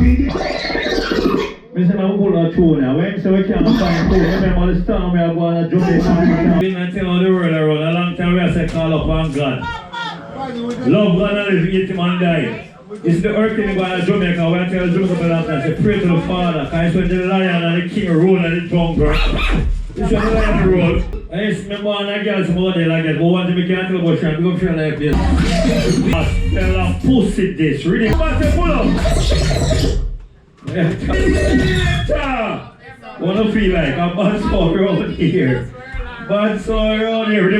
Me say I'm pull a tune now. When so we can't find tune, remember the song we are going to Jamaica. We not tell the world around. A long time we are saying call upon God. Love God and live, eat him and die. It's the earth thing going to Jamaica. We are telling Jamaica for that time, say pray to the Father. Because when the lion and the king rule and the jungle. It's when the lion rule. I used to remember one of the girls from over there like that. But one thing we can't tell about Sean, we go feel like this. Tell a pussy this. Really? What's the pull up? Wanna feel like a bad soul around here. Bad soul around here.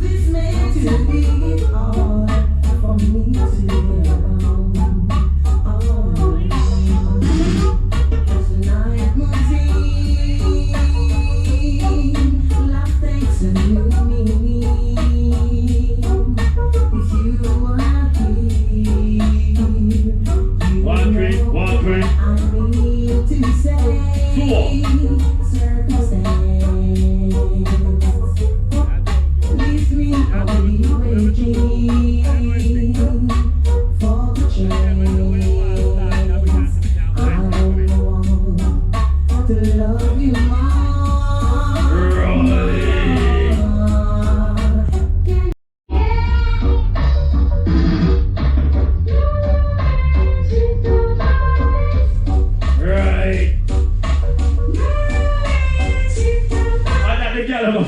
This meant to be all for me to live alone. As the night moves in, love takes a new meaning. If you were One, I need to say circumstance. Leaves me only waiting for the change. I want to love you more.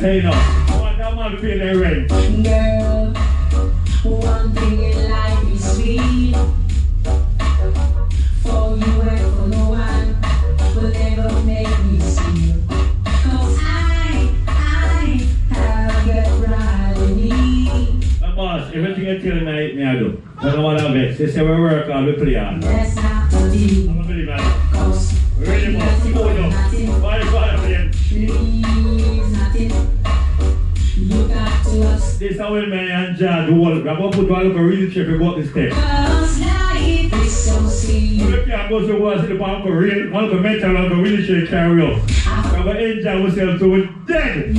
Say no. One man pay their rent. Girl, one thing in life is sweet. For you and for no one will ever make me see. Cause I have that pride in me. My boss, everything you tell me I do. I don't want to vex. They say we work hard, we play hard. That's not the deal. I'm a pretty man. Cause we're ready for it. Why you got it? Please, nothing. Look up to us. This is how we and John do all. I'm going to put one look a real trip about this step. Cause life is so sweet. We can't go so well, see the bank of real, one of the mental, one of the wheelchair carry up. I'm going to enjoy myself to it dead.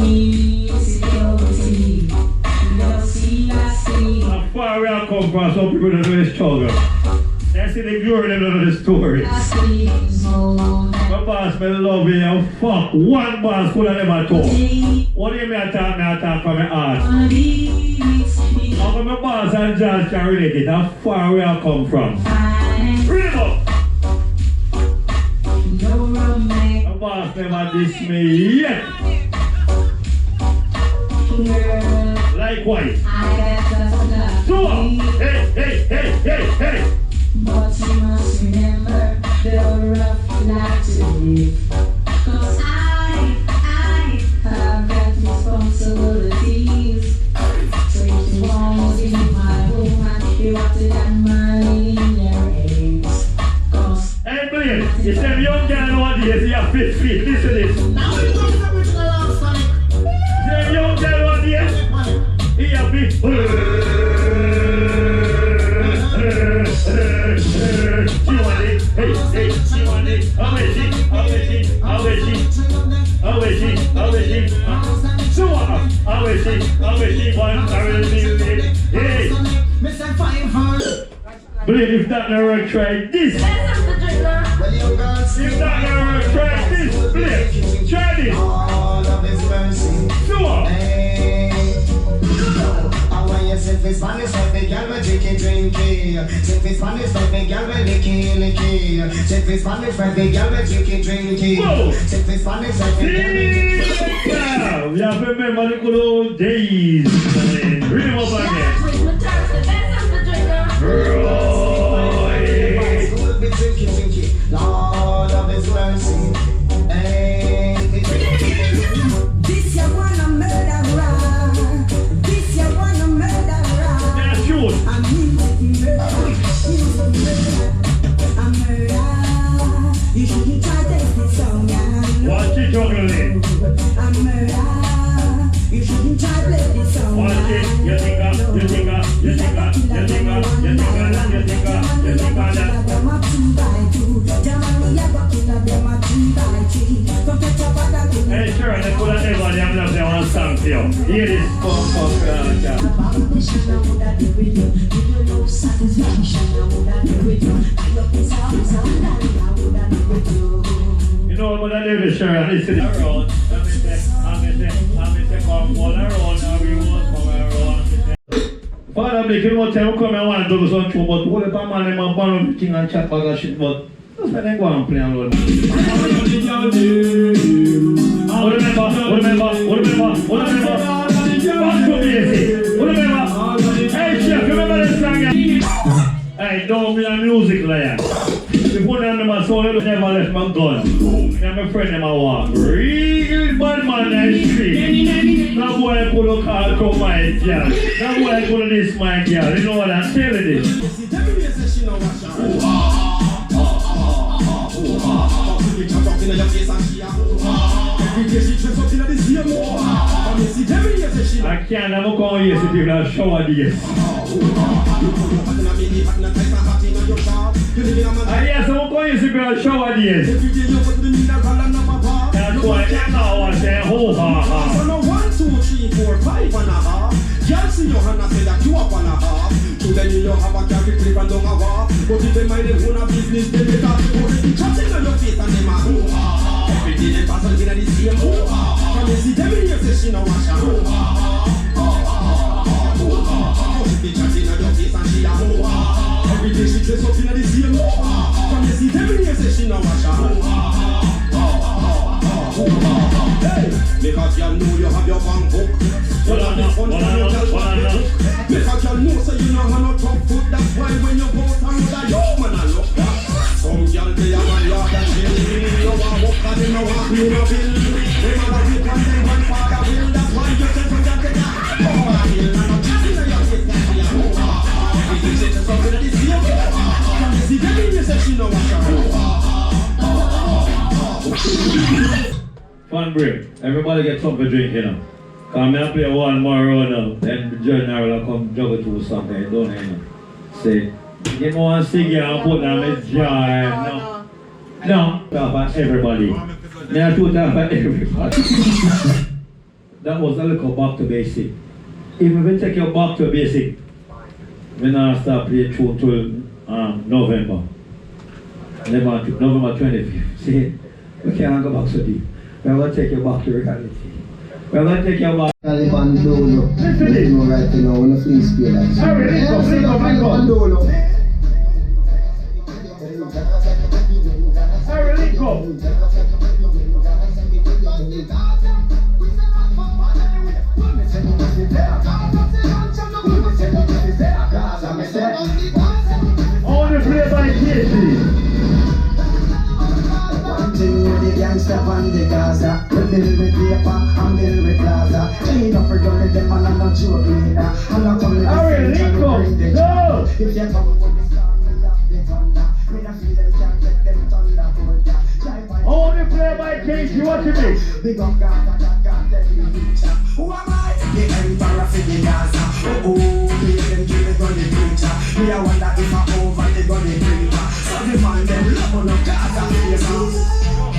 How far we are come from, some people don't know the struggle. That's in the glory of the story. My boss, me love you, and fuck, one boss could have never talk. What do you mean I talk from my heart? How come my boss and John can relate it? How far we have come from? Remember! My boss never diss me yet. Likewise. So, hey. But you must remember the rough life to live. Cause I have got responsibilities. So if you want to be my woman, you have to have money in your hands. Cause hey, please, you said young girl nowadays, you have 5 feet. Listen to this. Now we're going to the original last Sonic. You young girl nowadays, you have 5 feet. She want it, hey, she want it. How is she? How is she? How is she? How is she? How is she? So how is she? How is she? One, I will be hey. Believe if that never try this. If that never try this, believe, try this. So if it's Spanish, like the girl will drinky. If it's Spanish, like the girl will licky. If it's Spanish, like the girl will drinky. If it's Spanish, like the girl will drinky. We have to remember the good old days. Read them up again. Lord of His mercy. This you wanna murderer. This you wanna murderer. That's yours. I'm murder. I'm murder. You shouldn't try to take this song. What's she talking about? I'm murder. You shouldn't try to play this song. What's it? You think hey, sure, let's put everybody I'm not there on song for you. Here it is. this, Sharon. Listen. Around. I'm say, come all around. Everyone come around. Father, make you know time come and want to do something, but what if a man and man born of king and chat bag of shit, but that's why they go and play alone. Remember. Back to basic. Remember. Hey, chef, remember this song? Hey, don't be a music liar. Before them never saw you, never left my gun. And my friend never walk. Real bad man in the street. Now boy I could look hard to my girl. Now boy I could this my girl. You know what I'm telling you? I can't never call you if you have shower this. Yes, I'm going to go shower this. That's why now I say ho ha ha. 1, 2, 3, 4, 5 and a half. Can't see your hand and say that you up and a half. Today you have a carry clip and don't have a. But if they mind them own a business, they make a. Already chatting on your face and them a ho ha. Every day they pass on in the same ho ha. From the see them in your session and watch a ho ha. They chatting on your face and she a ho ha. Every day she dress up in the same ho ha. From the see them in your session and watch a ho ha. Hey, because you know you have your bank book. Make a girl know so you know how no tough foot. That's why when you go out and that yo man I look back. Some girl they have a yard and chill. You want walk and you know want me no bill. They man a whip and them grandfather will. That's why you say some girl take a oh I feel and I'm chatting on your face that she a oh. If you say something that is here, can you see them in your section or what Fun break. Everybody get something to drink, you know. Come here, play one more round now. Then the journal will come juggle to something. Don't you know? Say, give me one cigarette and put on my jar. No, talk for everybody. Me I do talk for everybody. That was a little back to basic. Even if we take you back to basic, we now start playing through till November. November 25th. See, we can't go back so deep. We're going to take you back to reality. We're going to take you back. Taliban Dolo. Listen to this. Right now, on the free spirit. Alright, let's go. Taliban Dolo. Alright, let's go. On the play by Casey. Step on the Gaza, we build with paper and build with plaza. Clean up for dirty, them and I'm not joke leader. I'm not coming to the French and bring the gun. If you come with the storm, we have the thunder. Me not feel them can't let them thunder. Only play by Casey, what you mean? Big up Gaza, God, let me reach out. Who am I? The emperor of the Gaza. Me them give me gun the preacher. Me I wonder if I over the gun the preacher. So the man them love on the Gaza, yes.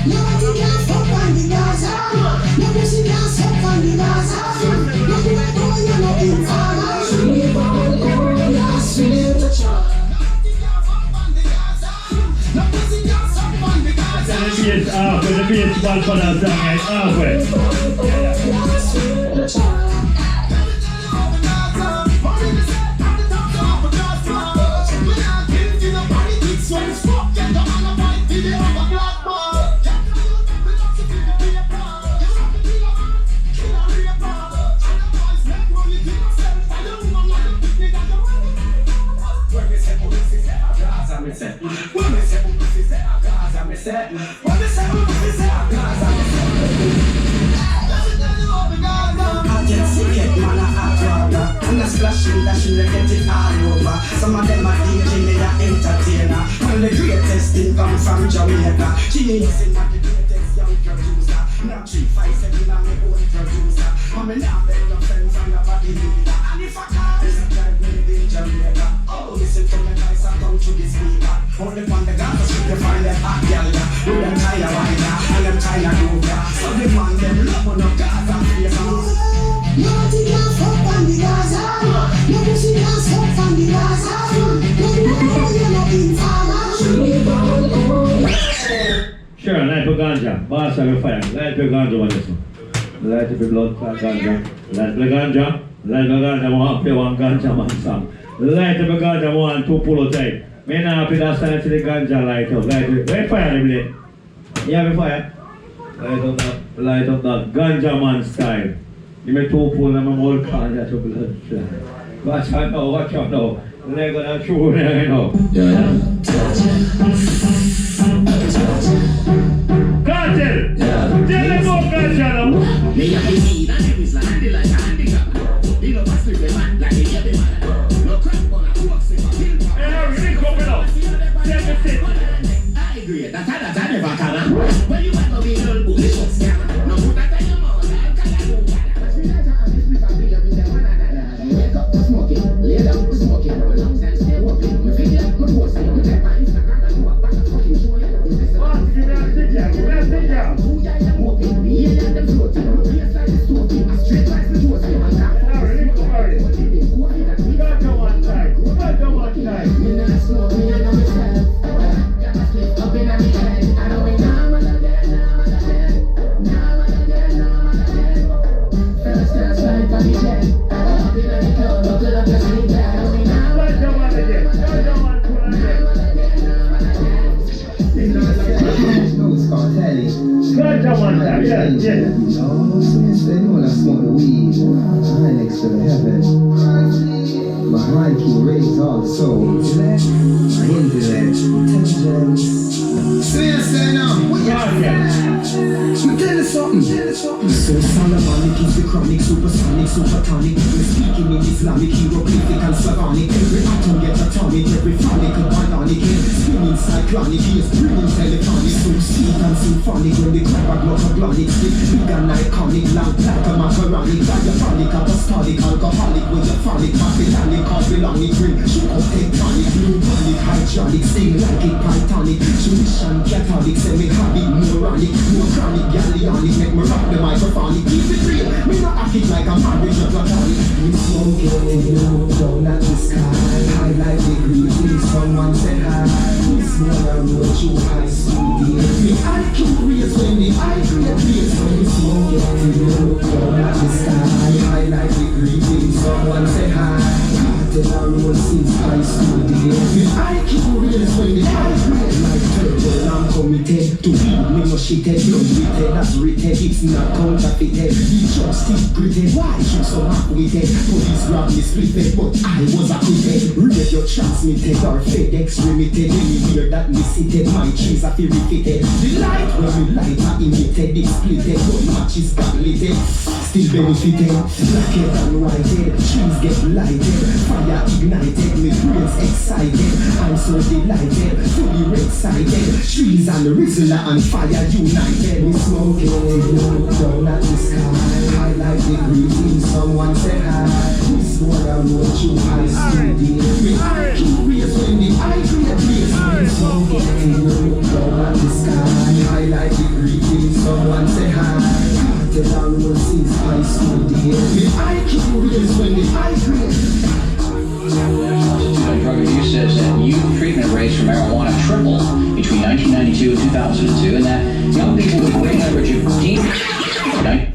Nobody can fuck on the Gaza. Nobody can fuck on the Gaza. Nobody can go in the informer. We want all your sweet child. Nobody can fuck on the Gaza. The beat ball for that song is halfway. Some of them are DJ, they are entertainer. Well, the greatest thing come from Jamaica. Genius in the greatest young producer. Now 357, I'm my own producer. I'm a now better friends on the body leader. And if I can't, this is drive me in Jamaica. Oh, listen to my voice, I come to the speaker. Only on the Gaza street, you find them hot girl. With them China rider, and them China groove. So the man, them love on the Gaza face. Nobody can fuck on the Gaza. Nobody can fuck on the Gaza. Nobody can go in the informer. Sure, your ganja. Boss have your fire. Light your ganja one this one. Light up your blood clot ganja. Light your ganja. Light your ganja. I want to play one ganja man song. Light up your ganja. I want to pull out tight. Me now play that song to the ganja light up. Light up. Where fire the blade? You have a fire? Light up that ganja man style. You may 2 pull and I'm all ganja to blood clot. Watch out now. Watch out now. They're gonna shoot there, you know. Cartel! Tell them about ganja now. Me a the weed and them is like handy like a handicap. They don't pass me the man like a heavy man. No crap on a box in a pill pop. Hey, now, really coming up. Take a sit. I agree, that I never can. When you ever be done, bully shot scammer. No put that on your mouth, I'll call that move. Wake up, smoking, lay down, smoking. Long time stay walking. Me feel like my boss, me take my Instagram and walk back and fucking show you. Give me a sit down. Give me a sit down. Who ya them walking? Me and them floating. Face like the stoking. A straight like the toasting. Man can't Now, really come on. Ganja one time. Ganja one time. me not smoke, me I know myself. Got my slip up in my head. I know it normal again, normal again. Normal again, normal again. First class flight on the jet. Up in the club, buckle up your sleep. I know it normal Ganja one again. Ganja one again. No, it's called Telly. Ganja one time. Yeah, yeah. Oh, so they know when I smoke the weed. High next to the heaven. My high key raised all the souls. My intellect, intelligence. So you say now, what you Yeah. me tell you something. So Solomonic is the chronic, supersonic, supertonic. We're speaking in Islamic, hieroglyphic and Slavonic. Every atom gets atomic, every phonic and bionic. Spinning cyclonic, he is bringing telephonic. So sweet and symphonic, when they grab a block of blonic. Stick big and iconic, loud like a macaronic. Diaphonic, apostolic, alcoholic, with a phonic. Mafilanic, Babylonic, ring, shook up tectonic. Blue panic, hydraulic, sing like it pythonic. Jewish and Catholic, semi-habit, moronic. More chronic, gallionic, make me rock the microphone. Keep it real, me not acting like I'm married or platonic. We smoking, down at the sky. High like the greeting, someone said hi. We smell a road to high school, dear. Me IQ raise when the I create place. We smoking, down at the sky. High like the greeting, someone said hi. Then I roll since high school, dear. Me IQ raise when the I create like turtle. I'm committed to weed, me no shithead. Blood written, that's written, it's not counterfeited. The justice gritted, why you so half-witted? Police grab me splitted, but I was acquitted. Radio transmitted or FedEx remitted. Anywhere that me seated, my trees are refitted. The light when we light are emitted, it's splitted. But matches got litted, still benefited. Blackhead and whitehead, trees get lighted. Fire ignited, me brains excited. I'm so delighted, fully excited. Trees and Rizzler and fire united. We smoking, down at the sky. High like the greeting, someone said hi. We swore I wrote you high school, dear. Me curious when the I create place. We smoking, down at the sky. High like the greeting, someone said hi. Then I wrote since high school, dear. Me curious when the I create. Drug Review says that youth treatment rates for marijuana tripled between 1992 and 2002, and that young people with a weighted average of